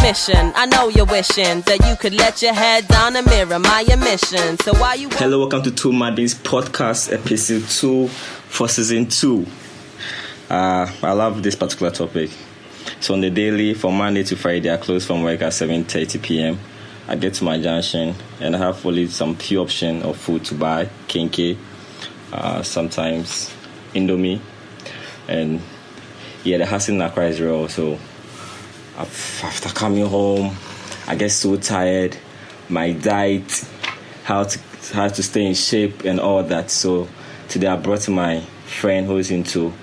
mission. I know you're wishing that you could let your head down and mirror my emission. So why you... Hello, welcome to Two Maddies podcast, episode 2 for season 2. I love this particular topic. So on the daily, from Monday to Friday, I close from work at 7:30 p.m. I get to my junction and I have only some few options of food to buy. Kinky, sometimes Indomie, and yeah, the hustle in Accra is real. So after coming home, I get so tired. My diet, how to stay in shape and all that. So today I brought my friend who is into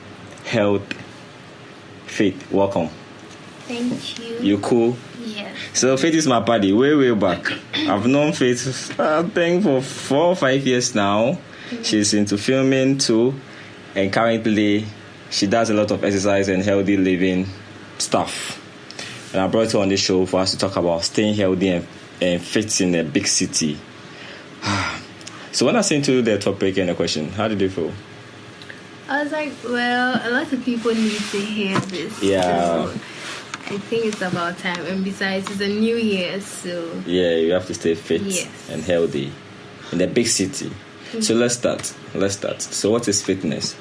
health. Phayth, welcome. Thank you. You cool? Yes. So Phayth is my buddy, way back. I've known Phayth, I think, for 4 or 5 years now. Mm-hmm. She's into filming too, and currently she does a lot of exercise and healthy living stuff. And I brought her on this show for us to talk about staying healthy and fit in a big city. So when I sent you the topic and the question, how did you feel? I was like, well, a lot of people need to hear this. Yeah. So I think it's about time. And besides, it's a new year, so... Yeah, you have to stay fit and healthy in a big city. Mm-hmm. So let's start. So what is fitness?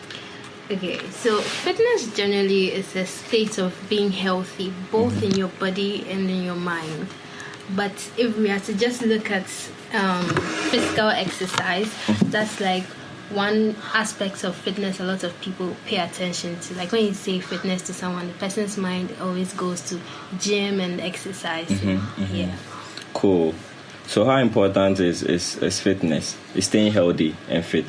Okay, so fitness generally is a state of being healthy, both in your body and in your mind. But if we are to just look at physical exercise, that's like one aspect of fitness a lot of people pay attention to. Like when you say fitness to someone, the person's mind always goes to gym and exercise. Yeah. Cool. So how important is fitness? Is staying healthy and fit?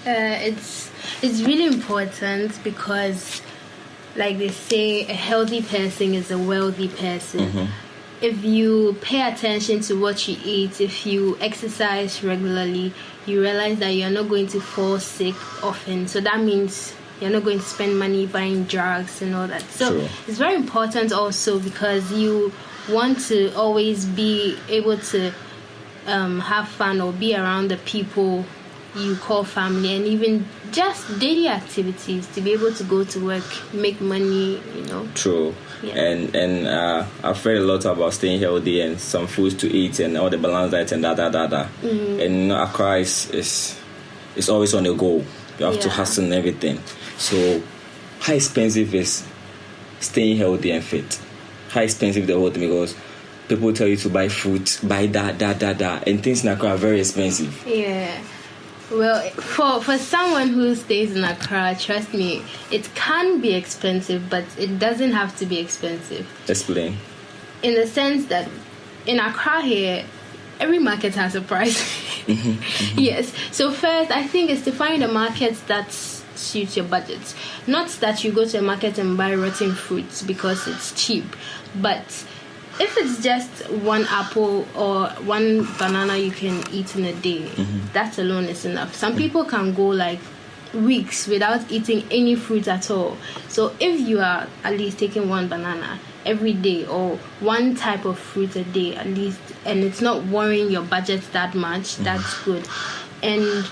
It's really important because, like they say, a healthy person is a wealthy person. If you pay attention to what you eat, if you exercise regularly, you realize that you're not going to fall sick often. So that means you're not going to spend money buying drugs and all that. So It's very important also because you want to always be able to have fun or be around the people you call family, and even just daily activities to be able to go to work, make money, True. Yeah. And I've read a lot about staying healthy and some foods to eat and all the balanced diet and da. And Accra is always on the go. You have to hustle and everything. So how expensive is staying healthy and fit? How expensive the whole thing, because people tell you to buy fruit, buy that, and things in Accra are very expensive. Yeah. Well, for someone who stays in Accra, trust me, it can be expensive, but it doesn't have to be expensive. Explain. In the sense that in Accra here, every market has a price. Yes. So first, I think it's to find a market that suits your budget. Not that you go to a market and buy rotten fruits because it's cheap, but if it's just one apple or one banana you can eat in a day, that alone is enough. Some people can go like weeks without eating any fruit at all. So if you are at least taking one banana every day or one type of fruit a day at least, and it's not worrying your budget that much, that's good. And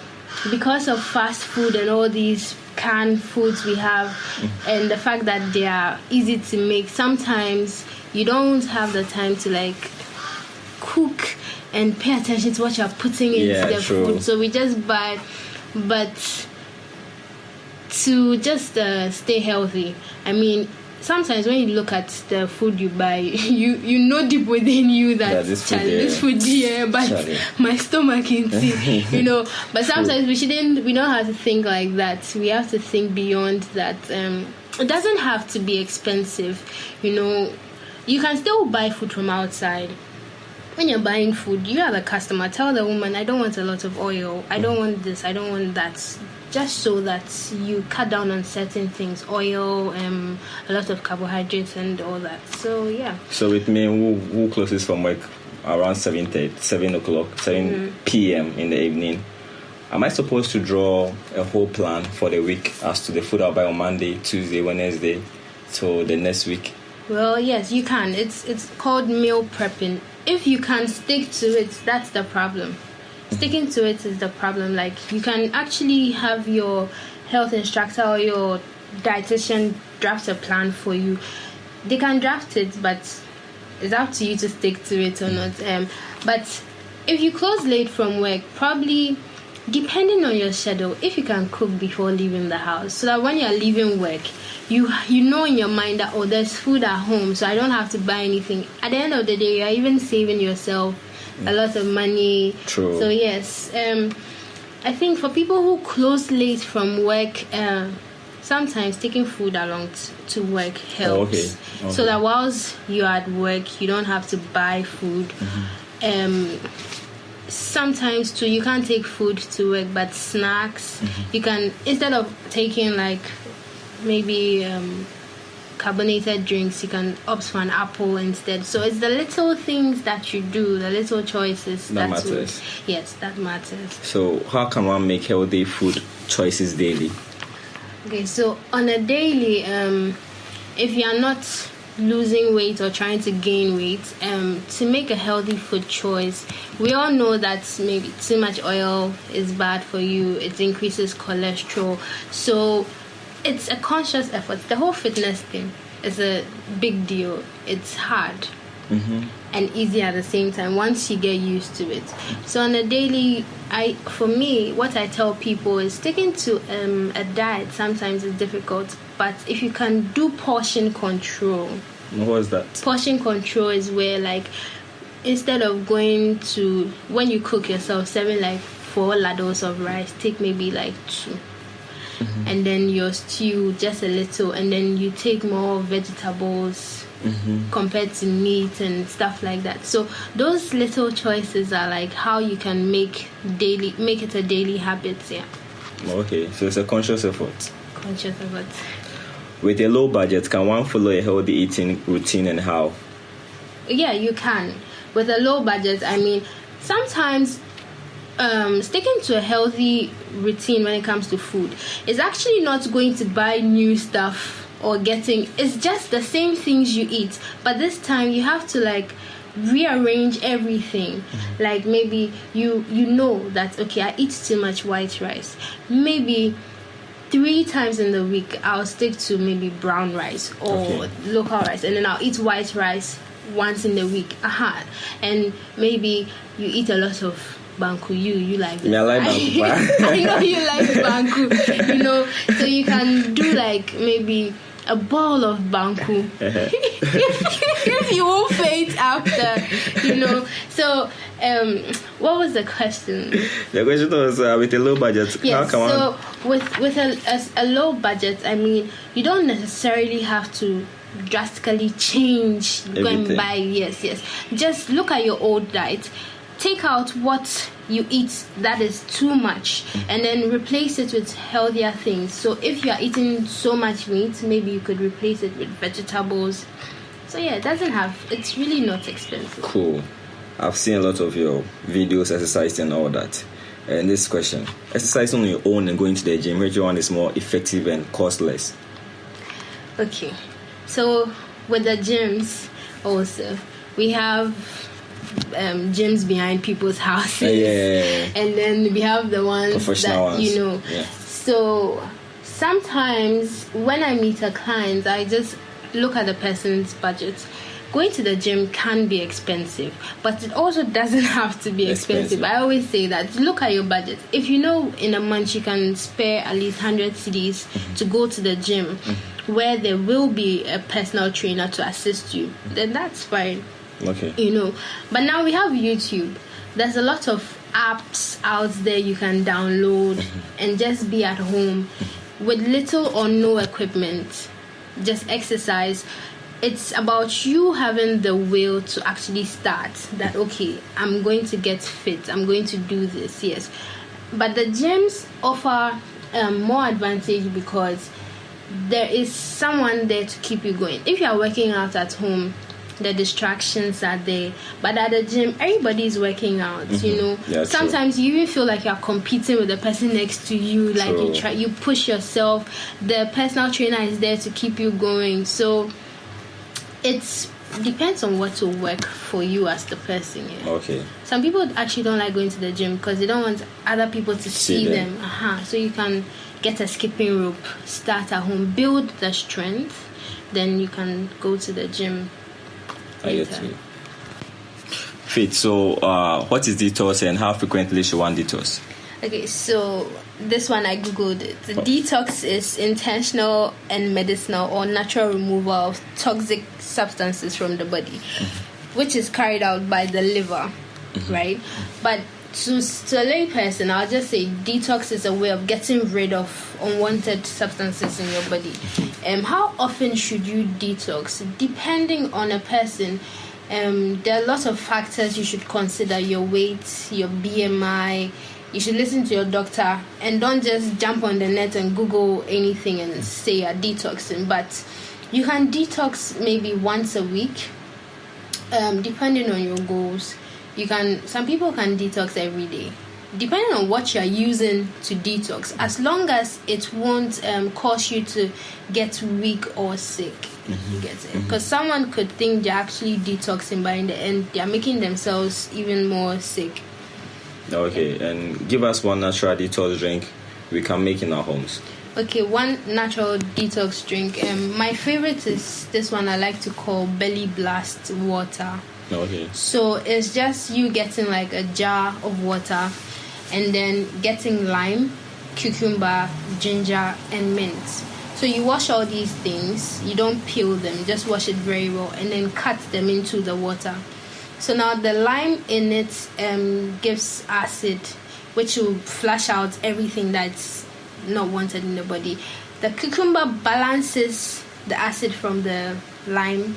because of fast food and all these canned foods we have, and the fact that they are easy to make, sometimes you don't have the time to like cook and pay attention to what you're putting into the food. So we just buy. But to just stay healthy, I mean, sometimes when you look at the food you buy, you know deep within you that this food here, but my stomach ain't see, But sometimes we don't have to think like that. We have to think beyond that. It doesn't have to be expensive, You can still buy food from outside. When you're buying food, you are the customer. Tell the woman, I don't want a lot of oil. I don't want this. I don't want that. Just so that you cut down on certain things, oil, a lot of carbohydrates and all that. So, yeah. So with me, who closes from work around 7 o'clock, 7 p.m. in the evening, am I supposed to draw a whole plan for the week as to the food I'll buy on Monday, Tuesday, Wednesday, so the next week? Well, yes, you can. It's called meal prepping. If you can stick to it, that's the problem. Sticking to it is the problem. Like, you can actually have your health instructor or your dietitian draft a plan for you. They can draft it, but it's up to you to stick to it or not. But if you close late from work, probably depending on your schedule, if you can cook before leaving the house, so that when you're leaving work, you know in your mind that, oh, there's food at home, so I don't have to buy anything. At the end of the day, you're even saving yourself a lot of money. True. So yes, I think for people who close late from work, sometimes taking food along to work helps. Okay. So that whilst you're at work, you don't have to buy food. Sometimes too, you can't take food to work, but snacks, you can, instead of taking like maybe carbonated drinks, you can opt for an apple instead. So it's the little things that you do, the little choices that matters. Yes, that matters. So how can one make healthy food choices daily? Okay, so on a daily, if you're not losing weight or trying to gain weight, to make a healthy food choice, we all know that maybe too much oil is bad for you. It increases cholesterol. So it's a conscious effort. The whole fitness thing is a big deal. It's hard and easy at the same time once you get used to it. So on a daily, for me, what I tell people is sticking to a diet sometimes is difficult, but if you can do portion control. What is that? Portion control is where, like, instead of going to, when you cook yourself, serving like 4 ladles of rice, take maybe like 2. And then your stew, just a little, and then you take more vegetables compared to meat and stuff like that. So those little choices are like how you can make it a daily habit. Yeah. Okay, so it's a conscious effort. Conscious effort. With a low budget, can one follow a healthy eating routine, and how? Yeah, you can. With a low budget, I mean, sometimes sticking to a healthy routine when it comes to food is actually not going to buy new stuff or it's just the same things you eat, but this time you have to like rearrange everything. Like maybe you know that, okay, I eat too much white rice. Maybe 3 times in the week I'll stick to maybe brown rice or local rice, and then I'll eat white rice once in the week. And maybe you eat a lot of banku. You like it. Yeah, I like banku. I know you like banku. So you can do like maybe a bowl of banku if you won't faint after. So what was the question? The question was with a low budget. Yes, so with a low budget, I mean, you don't necessarily have to drastically change going by. Yes. Just look at your old diet. Take out what you eat that is too much and then replace it with healthier things. So if you are eating so much meat, maybe you could replace it with vegetables. So yeah, it's really not expensive. Cool. I've seen a lot of your videos, exercising and all that. And this question, exercising on your own and going to the gym, which one is more effective and costless? Okay. So with the gyms also, we have gyms behind people's houses, and then we have the ones professional that ones. So sometimes when I meet a client, I just look at the person's budget. Going to the gym can be expensive, but it also doesn't have to be expensive. I always say that look at your budget. If you know in a month you can spare at least 100 cedis to go to the gym, where there will be a personal trainer to assist you, then that's fine. Okay. But now we have YouTube. There's a lot of apps out there you can download and just be at home with little or no equipment. Just exercise. It's about you having the will to actually start. That, okay, I'm going to get fit. I'm going to do this. Yes. But the gyms offer more advantage because there is someone there to keep you going. If you are working out at home, the distractions are there, but at the gym everybody is working out. Sometimes true. You even feel like you're competing with the person next to you. Like you push yourself. The personal trainer is there to keep you going. So it depends on what will work for you as the person. Okay. Some people actually don't like going to the gym because they don't want other people to see them. So you can get a skipping rope, start at home, build the strength, then you can go to the gym. I get you. Phayth, so what is detox and how frequently should one detox? Okay, so this one I googled it. The detox is intentional and medicinal or natural removal of toxic substances from the body, which is carried out by the liver, right? But to a lay person, I'll just say detox is a way of getting rid of unwanted substances in your body. How often should you detox? Depending on a person, there are lots of factors you should consider: your weight, your BMI. You should listen to your doctor and don't just jump on the net and Google anything and say you're detoxing. But you can detox maybe once a week, depending on your goals. Some people can detox every day, depending on what you're using to detox, as long as it won't cause you to get weak or sick. You get it? Because someone could think they're actually detoxing, but in the end, they're making themselves even more sick. Okay, and give us one natural detox drink we can make in our homes. Okay, one natural detox drink. My favorite is this one I like to call Belly Blast Water. Okay. So it's just you getting like a jar of water and then getting lime, cucumber, ginger, and mint. So you wash all these things, you don't peel them, just wash it very well and then cut them into the water. So now the lime in it gives acid, which will flush out everything that's not wanted in the body. The cucumber balances the acid from the lime,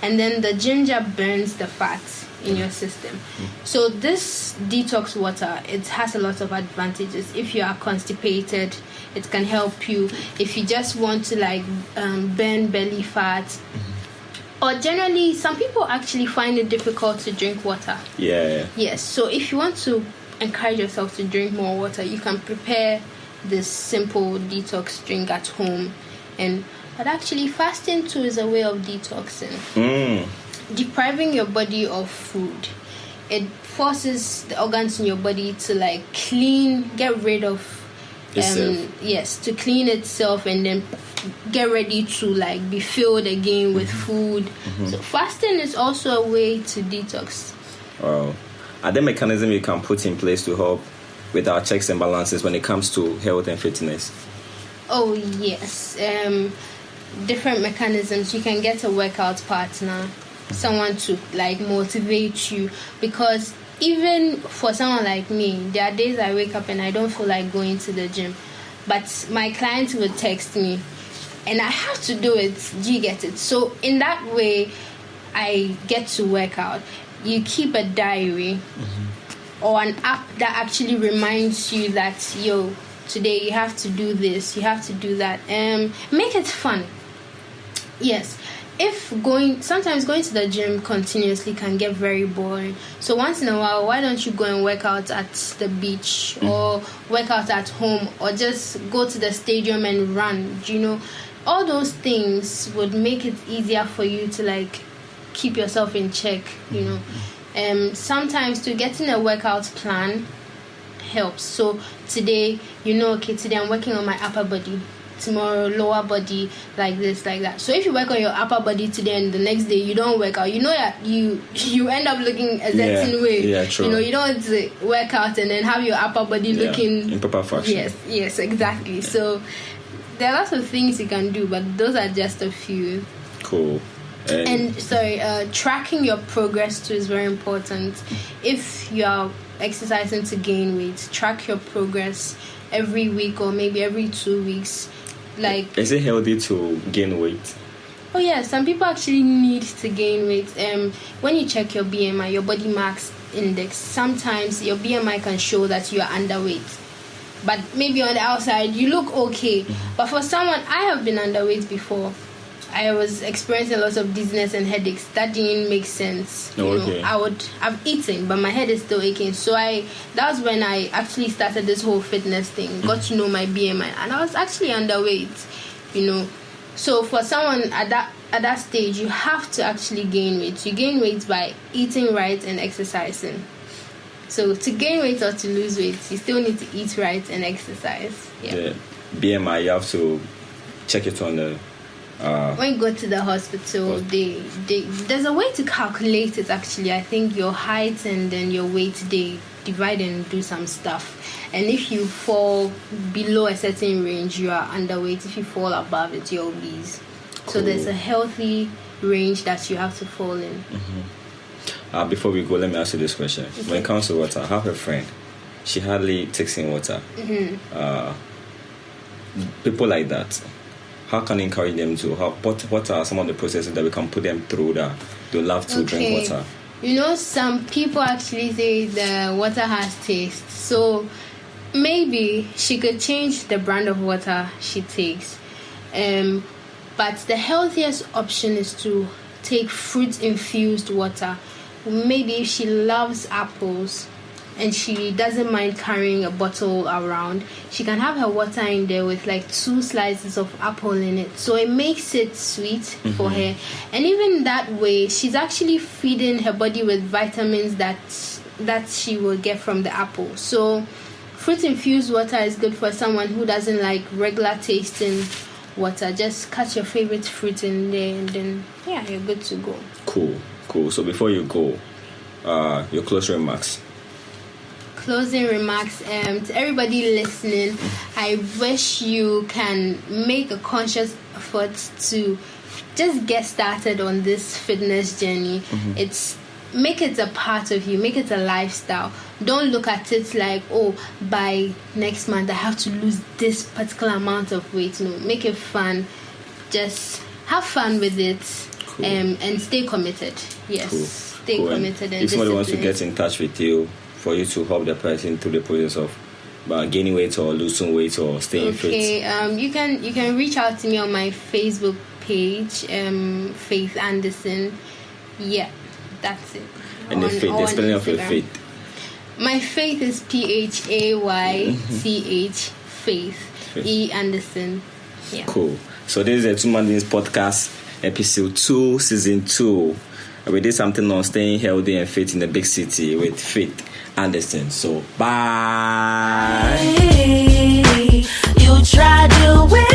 and then the ginger burns the fat in your system. So this detox water, it has a lot of advantages. If you are constipated, it can help you. If you just want to burn belly fat, or generally, some people actually find it difficult to drink water. Yeah. Yes, so if you want to encourage yourself to drink more water, you can prepare this simple detox drink at home. But actually, fasting too is a way of detoxing. Depriving your body of food, it forces the organs in your body to get rid of to clean itself and then get ready to be filled again with food. So fasting is also a way to detox. Wow. Are there mechanisms you can put in place to help with our checks and balances when it comes to health and fitness? Oh yes, different mechanisms. You can get a workout partner, someone to motivate you, because even for someone like me, there are days I wake up and I don't feel like going to the gym, but my clients would text me and I have to do it. Do you get it? So in that way, I get to work out. You keep a diary or an app that actually reminds you that, today you have to do this, you have to do that. Make it fun. Yes. Sometimes going to the gym continuously can get very boring. So once in a while, why don't you go and work out at the beach or work out at home or just go to the stadium and run? All those things would make it easier for you to keep yourself in check, Sometimes to getting a workout plan helps. So today, today I'm working on my upper body. Tomorrow, lower body, like this, like that. So if you work on your upper body today and the next day you don't work out, that you end up looking a certain way. Yeah, true. You don't want to work out and then have your upper body looking in proper function. Yes, exactly. So there are lots of things you can do, but those are just a few. Cool. Tracking your progress too is very important. If you are exercising to gain weight, track your progress every week or maybe every 2 weeks. Is it healthy to gain weight? Oh yeah, some people actually need to gain weight. When you check your BMI, your body mass index, sometimes your BMI can show that you are underweight, but maybe on the outside you look okay. But for someone, I have been underweight before. I was experiencing lots of dizziness and headaches. That didn't make sense. I've eaten, but my head is still aching. So that was when I actually started this whole fitness thing. Got to know my BMI, and I was actually underweight. So for someone at that stage, you have to actually gain weight. You gain weight by eating right and exercising. So to gain weight or to lose weight, you still need to eat right and exercise. Yeah. The BMI, you have to check it on the When you go to the hospital, they there's a way to calculate it. Actually, I think your height and then your weight, they divide and do some stuff. And if you fall below a certain range, you are underweight. If you fall above it, you're obese. Cool. So there's a healthy range that you have to fall in. Before we go, let me ask you this question. Okay. When it comes to water, I have a friend. She hardly takes in water. People like that, how can I encourage them to? What are some of the processes that we can put them through that they love to drink water? You know, some people actually say the water has taste. So maybe she could change the brand of water she takes. But the healthiest option is to take fruit-infused water. Maybe if she loves apples and she doesn't mind carrying a bottle around, she can have her water in there with like 2 slices of apple in it. So it makes it sweet for her. And even that way, she's actually feeding her body with vitamins that she will get from the apple. So fruit-infused water is good for someone who doesn't like regular tasting water. Just cut your favorite fruit in there and then, yeah, you're good to go. Cool. So before you go, your closing remarks. Closing remarks, to everybody listening, I wish you can make a conscious effort to just get started on this fitness journey. Make it a part of you, make it a lifestyle. Don't look at it like, oh, by next month I have to lose this particular amount of weight. No, make it fun. Just have fun with it. Cool. And stay committed. Yes, cool. Stay committed. And if somebody wants to get in touch with you for you to help the person through the process of gaining weight or losing weight or staying fit. You can reach out to me on my Facebook page, Phayth Anderson. Yeah, that's it. And the spelling of your faith. My faith is Phayth, Phayth E Anderson. Yeah. Cool. So this is a Two Man Beings podcast, episode 2, season 2. We did something on staying healthy and fit in the big city with Phayth Anderson. So bye. You tried to win.